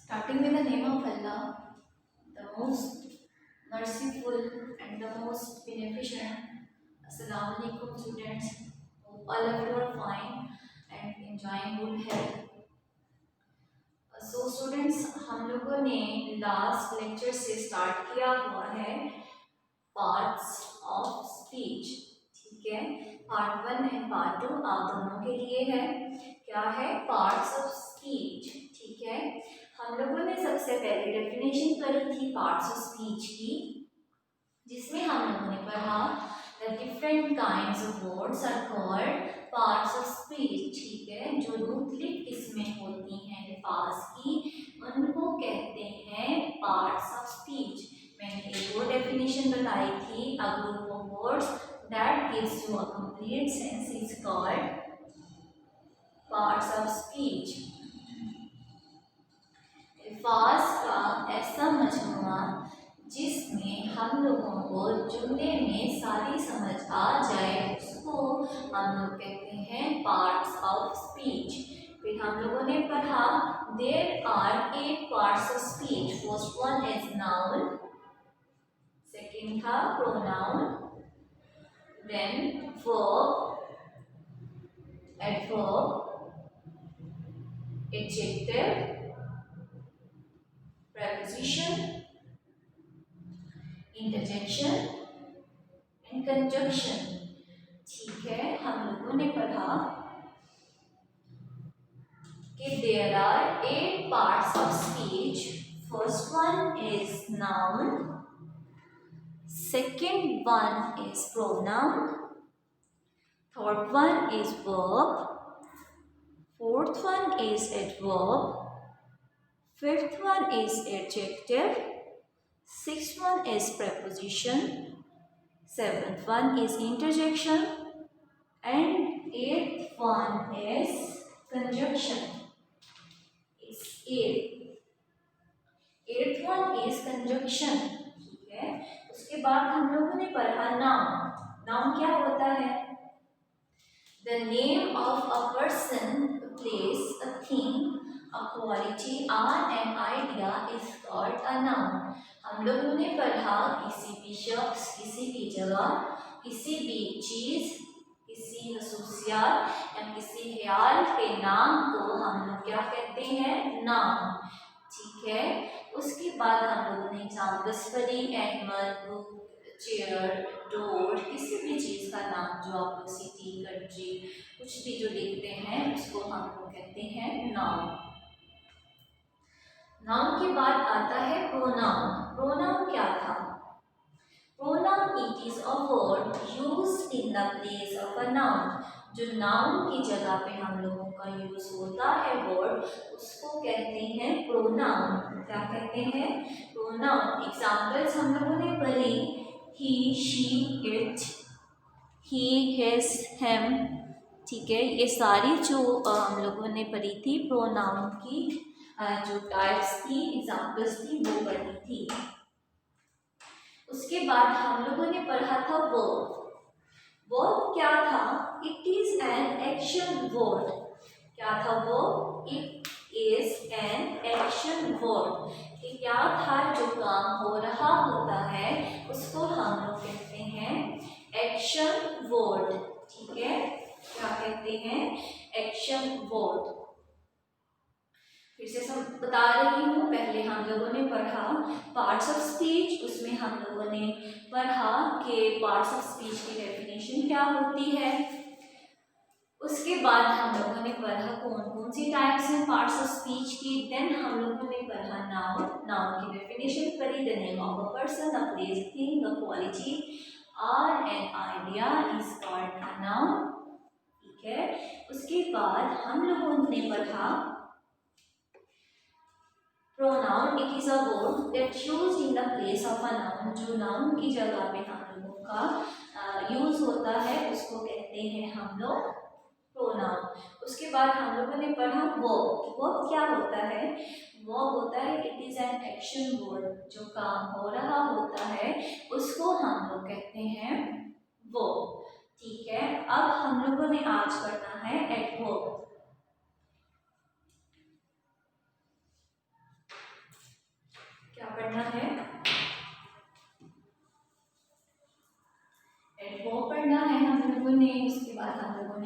Starting with the name of Allah, the most merciful and the most beneficent. Assalamu alaikum students. Hope all of you are fine and enjoying good health. So students, हम लोगों ने last lecture से start किया हुआ है parts of speech. ठीक है, part 1 and part 2 आप दोनों के लिए है. क्या है? Parts of speech. ठीक है, हम लोगों ने सबसे पहले डेफिनेशन करी थी पार्ट्स ऑफ स्पीच की, जिसमें हम लोगों ने पढ़ा the different kinds of words are called parts of speech. ठीक है, जो मुख्तलिफ किस्में होती हैं अल्फाज की, उनको कहते हैं पार्ट्स ऑफ स्पीच. मैंने एक और डेफिनेशन बताई थी, a group of words that gives you a complete sense is called parts of speech. अल्फाज का ऐसा मजमुआ जिसमें हम लोगों को जुमले में सारी समझ आ जाए, उसको हम लोग कहते हैं पार्ट्स ऑफ स्पीच. फिर हम लोगों ने पढ़ा there are 8 parts of speech. First one is noun, second था pronoun, then verb, adverb, adjective, preposition, interjection and conjunction. ठीक है, हम लोगों ने पढ़ा कि there are 8 parts of speech. First one is noun, second one is pronoun, third one is verb, fourth one is adverb, fifth one is adjective, sixth one is preposition, seventh one is interjection, and eighth one is conjunction. It's eighth one is conjunction. ठीक है, उसके बाद हम लोगों ने पढ़ा noun. Noun क्या होता है? The name of a person, a place, a thing, a quality or an idea is called a noun. हम लोगों ने पढ़ा किसी भी शख्स, किसी भी जगह, किसी भी चीज़, किसी खसूसियात या किसी ख्याल के नाम को हम लोग क्या कहते हैं? नाउन. ठीक है, उसके बाद हम लोगों ने एग्जाम्पल्स पढ़ी. एनिमल, बुक, चेयर, डोर, किसी भी चीज़ का नाम जो आप लोग सिटी, कंट्री, कुछ भी जो देखते हैं उसको हम लोग कहते हैं नाउन. नाउन के बाद आता है प्रोनाउन. प्रोनाउन क्या था? Pronoun it is a word used in the place of a noun. जो नाउन की जगह पे हम लोगों का यूज होता है वर्ड, उसको कहते हैं प्रोनाउन. क्या कहते हैं? प्रोनाउन. एग्जाम्पल्स हम लोगों ने पढ़ी he, she, it, he, his, him. ठीक है, ये सारी जो हम लोगों ने पढ़ी थी प्रोनाउन की जो टाइप्स थी, एग्जाम्पल्स थी, वो पढ़ी थी. उसके बाद हम लोगों ने पढ़ा था वर्ब. वर्ब क्या था? It is an action word. क्या था verb? It is an action word. कि क्या था? जो काम हो रहा होता है उसको हम लोग कहते हैं एक्शन वर्ड. ठीक है, क्या कहते हैं? Action word. फिर से सब बता रही हूँ. पहले हम लोगों ने पढ़ा पार्ट्स ऑफ स्पीच. उसमें हम लोगों ने पढ़ा कि पार्ट्स ऑफ स्पीच की डेफिनेशन क्या होती है. उसके बाद हम लोगों ने पढ़ा कौन कौन सी टाइप्स हैं पार्ट्स ऑफ स्पीच की. देन हम लोगों ने पढ़ा नाउन. नाउन की डेफिनेशन पढ़ी. The name of a person, a place, thing, a quality और an idea is called a noun. ठीक है, उसके बाद हम लोगों ने पढ़ा pronoun. It is a word that used in the place of a noun. जो नाउन की जगह पे हम लोगों का यूज होता है उसको कहते हैं हम लोग प्रोनाउन. उसके बाद हम लोगों ने पढ़ा वर्ब. वर्ब क्या होता है? वर्ब होता है it is an action word. जो काम हो रहा होता है उसको हम लोग कहते हैं वर्ब. ठीक है, अब हम लोगों ने आज पढ़ना है एडवर्ब.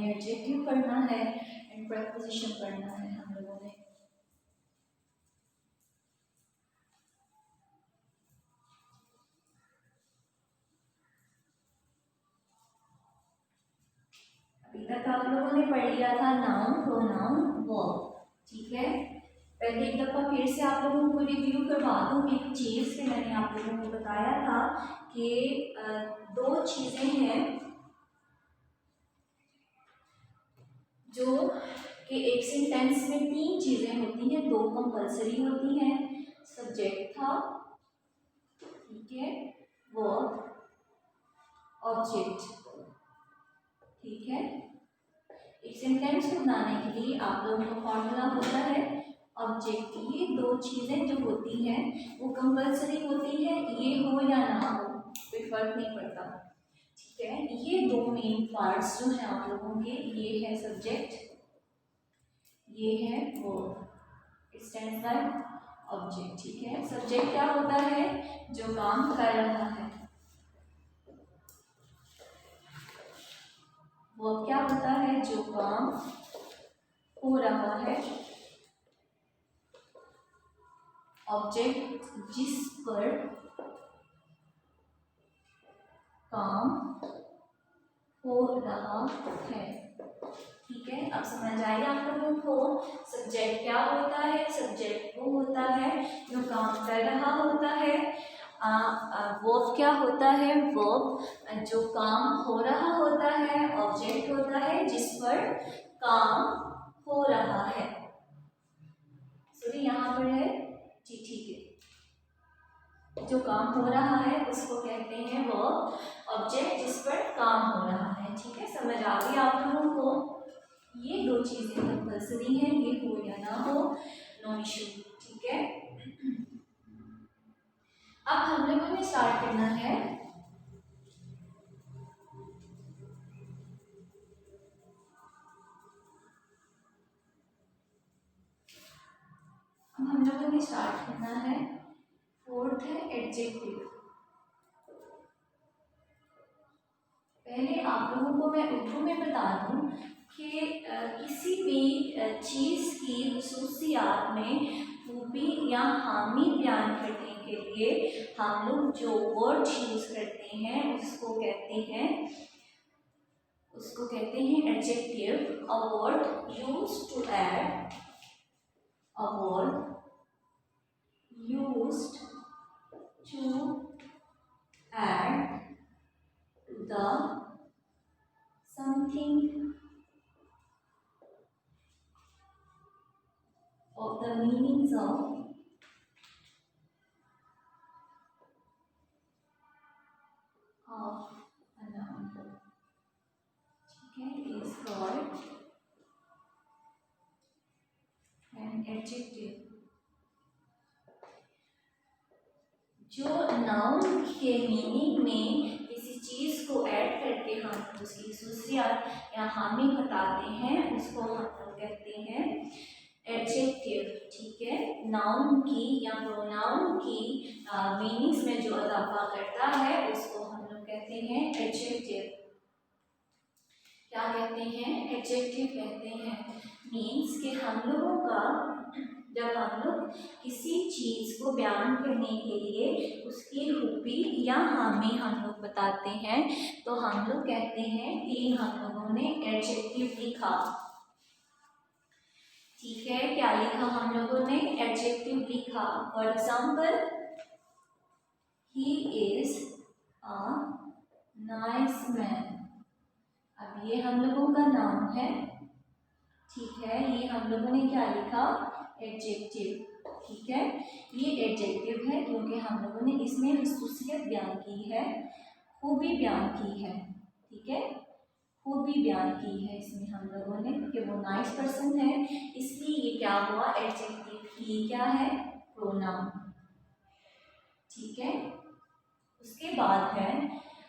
ने एडजेक्टिव पढ़ना है एंड प्रीपोजिशन पढ़ना है हम लोगों ने। अभी तक आप लोगों ने पढ़ लिया था नाउन, प्रोनाउन, वर्ब, ठीक है। पहले एक दफ़ा फिर से आप लोगों को रिव्यू करवा दूँ एक चीज़ से मैंने आप लोगों को बताया था कि दो चीज़ें हैं जो कि एक सेंटेंस में तीन चीज़ें होती हैं, दो कंपल्सरी होती हैं, सब्जेक्ट था, ठीक है, वर्ब, ऑब्जेक्ट, ठीक है। एक सेंटेंस को बनाने के लिए आप लोगों का फॉर्मूला होता है ऑब्जेक्ट। ये दो चीज़ें जो होती हैं वो कंपल्सरी होती है, ये हो या ना हो कोई फर्क नहीं पड़ता, ठीक है। ये दो मेन पार्ट्स जो हैं आप लोगों के, ये है सब्जेक्ट, ये है verb, it stands by object, ठीक है। सब्जेक्ट क्या होता है? जो काम कर रहा है। वर्ब क्या होता है? जो काम हो रहा है। ऑब्जेक्ट जिस पर काम हो रहा है, ठीक है। अब समझ आएगा आप लोगों को सब्जेक्ट क्या होता है? सब्जेक्ट वो होता है जो काम कर रहा होता है। वर्ब क्या होता है? वर्ब जो काम हो रहा होता है। ऑब्जेक्ट होता है जिस पर काम हो रहा है। सॉरी यहाँ पर है जी, ठीक है। जो काम हो रहा है उसको कहते हैं वर्ब, ऑब्जेक्ट जिस पर काम हो रहा है, ठीक है। समझ आ गई आप लोगों को? ये दो चीज़ें कंपल्सरी हैं, ये हो या ना हो, नो इशू, ठीक है। अब हम लोगों ने स्टार्ट करना है फोर्थ है एडजेक्टिव। पहले आप लोगों को मैं उर्दू में बता दूं कि किसी भी चीज़ की खसूसियात में खूबी या खामी बयान करने के लिए हम लोग जो वर्ड यूज़ करते हैं उसको कहते हैं adjective. A word used to add, अ वर्ड used to add to the something of the meanings of a noun, ठीक है, is called an adjective। जो नाउन के मीनिंग में किसी चीज़ को ऐड करके हम उसकी खसूसियात या खामी बताते हैं उसको हम लोग कहते हैं एडजेक्टिव, ठीक है। नाउन की या प्रोनाउन की मीनिंग्स में जो इजाफा करता है उसको हम लोग कहते हैं एडजेक्टिव। क्या कहते हैं? एडजेक्टिव कहते हैं। मीन्स कि हम लोगों का जब हम लोग किसी चीज़ को बयान करने के लिए उसकी खूबी या खामी हम लोग बताते हैं तो हम लोग कहते हैं कि हम लोगों ने एडजेक्टिव लिखा, ठीक है। क्या लिखा हम लोगों ने? एडजेक्टिव लिखा। For example, he is a nice man. अब ये हम लोगों का नाम है, ठीक है। ये हम लोगों ने क्या लिखा? एडजेक्टिव, ठीक है। ये एडजेक्टिव है क्योंकि हम लोगों ने इसमें खसूसियत बयान की है, खूबी बयान की है, ठीक है। खूबी बयान की है इसमें हम लोगों ने कि वो नाइस पर्सन है, इसलिए ये क्या हुआ? एडजेक्टिव। ही क्या है? प्रोनाउन, ठीक है। उसके बाद है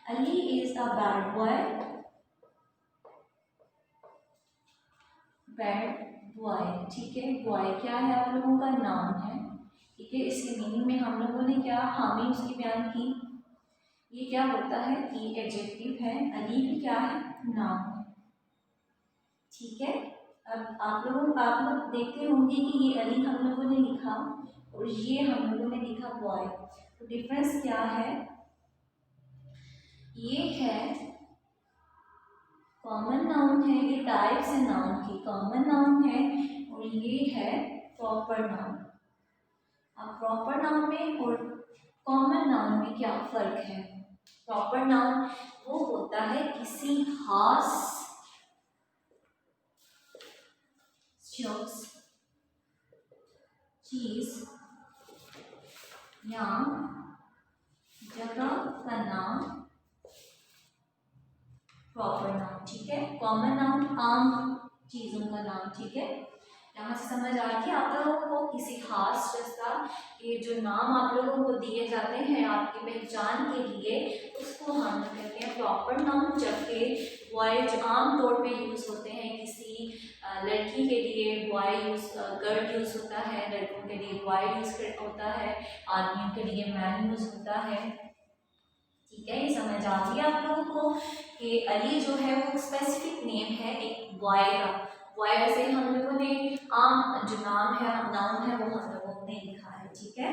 Ali is a bad boy. Bad boy, ठीक है। बॉय क्या है? आप लोगों का नाम है, ठीक है। इसके मीनिंग में हम लोगों ने क्या खामी उसकी बयान की? ये क्या होता है? ये एडजेक्टिव है। अली भी क्या है? नाम है, ठीक है। अब आप लोग देखते होंगे कि ये अली हम लोगों ने लिखा और ये हम लोगों ने लिखा बॉय, तो डिफरेंस क्या है? ये है कॉमन नाउन है, ये टाइप्स है नाउन की, कॉमन नाउन है और ये है प्रॉपर नाउन। अब प्रॉपर नाउन में और कॉमन नाउन में क्या फर्क है? प्रॉपर नाउन वो होता है किसी खास शख्स, चीज या जगह का नाम प्रॉपर नाउन, ठीक है। कॉमन नाउन आम चीजों का नाम, ठीक है। यहाँ से समझ आ रही है आप लोगों को? किसी खास चीज का ये जो नाम आप लोगों को दिए जाते हैं आपकी पहचान के लिए, उसको हम कहते हैं प्रॉपर नाउन। जबकि बॉय जो आम तौर पे यूज होते हैं किसी लड़की के लिए बॉय यूज, गर्ल यूज होता है, लड़कों के लिए बॉय यूज होता है, आदमियों के लिए मैन यूज होता है, ठीक है। ये समझ आ गई आप लोगों को कि अली जो है वो स्पेसिफिक नेम है एक बॉय का। बॉय वैसे हम लोगों ने आम जो नाम है, नाउन है, वो हम लोगों ने लिखा है, ठीक है।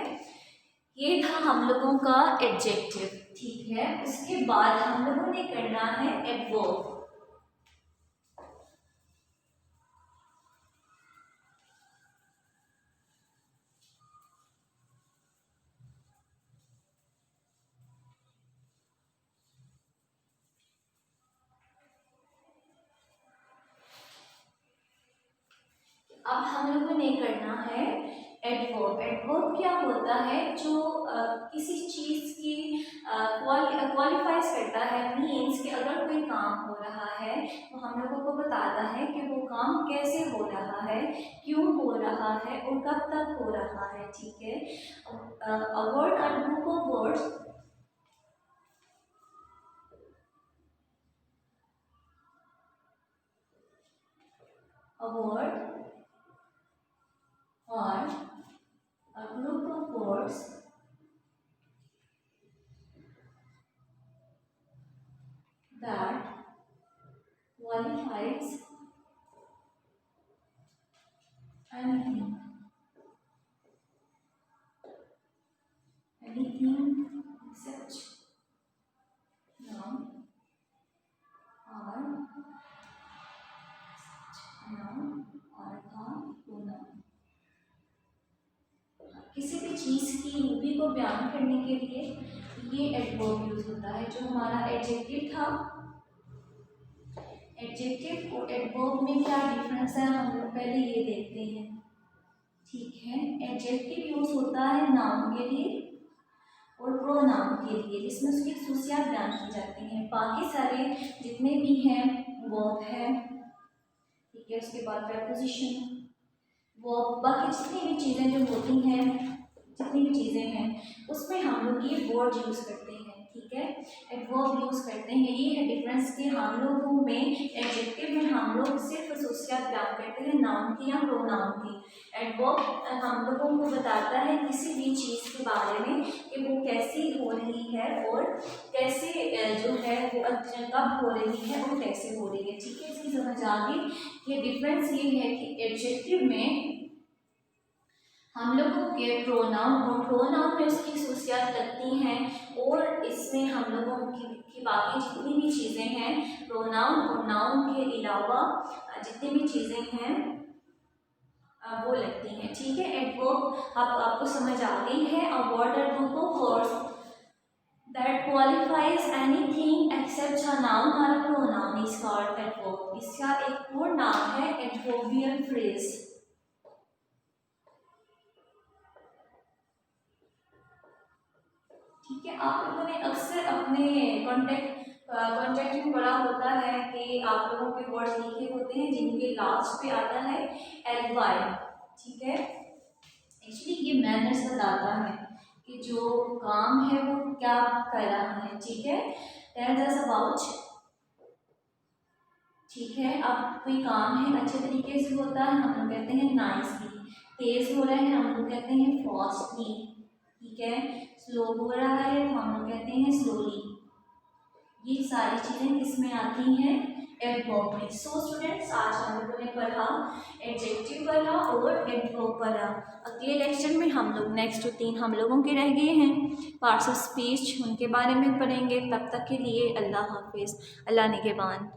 ये था हम लोगों का एडजेक्टिव, ठीक है। उसके बाद हम लोगों ने करना है एडवर्ब। अब हम लोगों ने करना है एडवर्ब। एडवर्ब क्या होता है? जो किसी चीज की क्वालिफाइज करता है, मीन्स कि अगर कोई काम हो रहा है तो हम लोगों को बताता है कि वो काम कैसे हो रहा है, क्यों हो रहा है और कब तक हो रहा है, ठीक है। अ वर्ड और group of words, a word or a group of words that qualifies anything, except noun or pronoun। किसी भी चीज की खूबी को बयान करने के लिए ये एडवर्ब यूज होता है। जो हमारा एडजेक्टिव था, एडजेक्टिव और एडवर्ब में क्या डिफरेंस है हम लोग पहले ये देखते हैं, ठीक है। एडजेक्टिव यूज होता है नाउन के लिए और प्रोनाउन के लिए, जिसमें उसकी खसूसियात बयान की जाती हैं। बाकी सारे जितने भी हैं वर्ब है, ठीक है। उसके बाद प्रेपोजिशन, वो बाकी जितनी भी चीज़ें जो होती हैं, जितनी भी चीज़ें हैं उसमें हम लोग ये वर्ड यूज़ करते हैं, ठीक है। एडवर्ब यूज़ करते हैं। ये है डिफरेंस कि हम लोगों में एडजेक्टिव में हम लोग सिर्फ खसूसियात बयान करते हैं नाउन की या प्रोनाउन की। एडवर्ब हम लोगों को बताता है किसी भी चीज़ के बारे में कि वो कैसी हो रही है और कैसे जो है वो कब हो रही है और कैसे हो रही है, ठीक है। इसकी समझ आ गई। ये डिफरेंस ये है कि एडजेक्टिव में हम लोगों के प्रोनाउन और प्रोनाउन में उसकी खसूसियात लगती हैं और इसमें हम लोगों की बाकी जितनी भी चीज़ें हैं प्रोनाउन और नाउन के अलावा जितनी भी चीज़ें हैं वो लगती हैं, ठीक है। एडवर्ब आपको समझ आ गई है। अ वर्ड और group of words that qualifies anything except a noun or a pronoun is called adverb। इसका एक और नाम है adverbial phrase। ठीक है। आप लोगों ने अक्सर अपने कॉन्टेक्ट में पढ़ा होता है कि आप लोगों के वर्ड्स लिखे होते हैं जिनके लास्ट पे आता है ly, ठीक है। एक्चुअली ये मैनर्स बताता है कि जो काम है वो क्या कर रहा है, ठीक है। टेल्स अस अबाउट, ठीक है। अब कोई काम है अच्छे तरीके से होता है हम लोग कहते हैं नाइसली, तेज हो रहा है हम लोग कहते हैं फास्टली, ठीक है। स्लो हो रहा है तो हम लोग कहते हैं स्लोली। ये सारी चीज़ें किस में आती हैं? एडवर्ब में। सो स्टूडेंट्स, आज हम लोगों ने पढ़ा एडजेक्टिव पढ़ा और एडवर्ब पढ़ा। अगले लेक्चर में हम लोग नेक्स्ट 3 हम लोगों के रह गए हैं पार्ट्स ऑफ स्पीच, उनके बारे में पढ़ेंगे। तब तक के लिए अल्लाह हाफिज़, अल्लाह निगहबान।